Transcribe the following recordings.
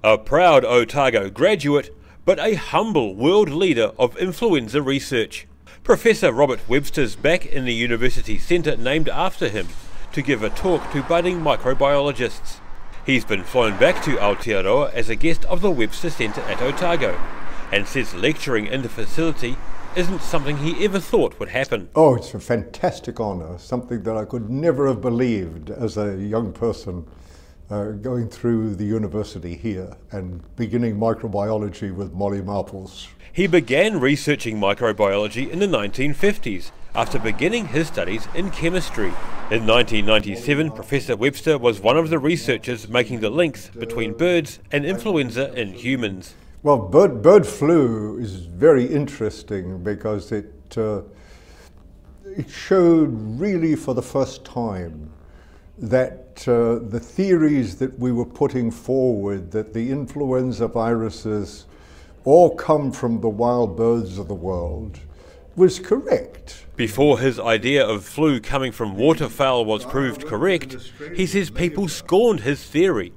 A proud Otago graduate, but a humble world leader of influenza research. Professor Robert Webster's back in the university centre named after him to give a talk to budding microbiologists. He's been flown back to Aotearoa as a guest of the Webster Centre at Otago, and says lecturing in the facility isn't something he ever thought would happen. Oh, it's a fantastic honour, something that I could never have believed as a young person going through the university here and beginning microbiology with Molly Marples. He began researching microbiology in the 1950s after beginning his studies in chemistry. In 1997, Professor Webster was one of the researchers making the links between birds and influenza in humans. Well, bird flu is very interesting because it showed really for the first time that the theories that we were putting forward, that the influenza viruses all come from the wild birds of the world, was correct. Before his idea of flu coming from waterfowl was proved correct, he says people scorned his theory,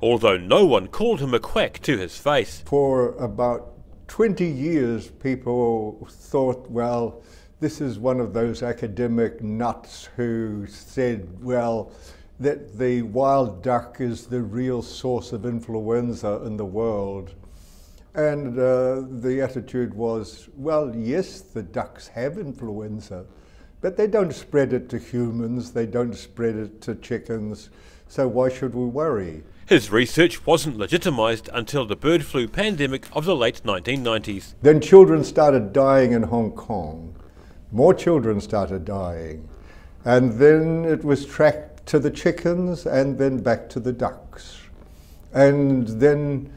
although no one called him a quack to his face. For about 20 years, people thought, well, this is one of those academic nuts who said, well, that the wild duck is the real source of influenza in the world. And the attitude was, well, yes, the ducks have influenza, but they don't spread it to humans, they don't spread it to chickens, so why should we worry? His research wasn't legitimised until the bird flu pandemic of the late 1990s. Then children started dying in Hong Kong. More children started dying. And then it was tracked to the chickens and then back to the ducks. And then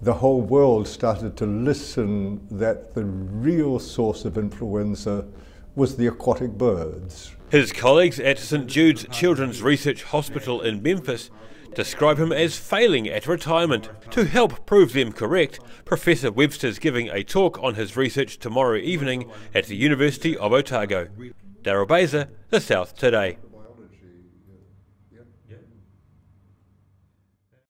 the whole world started to listen that the real source of influenza was the aquatic birds. His colleagues at St Jude's Children's Research Hospital in Memphis describe him as failing at retirement. To help prove them correct, Professor Webster's giving a talk on his research tomorrow evening at the University of Otago. Daryl Baser, The South Today.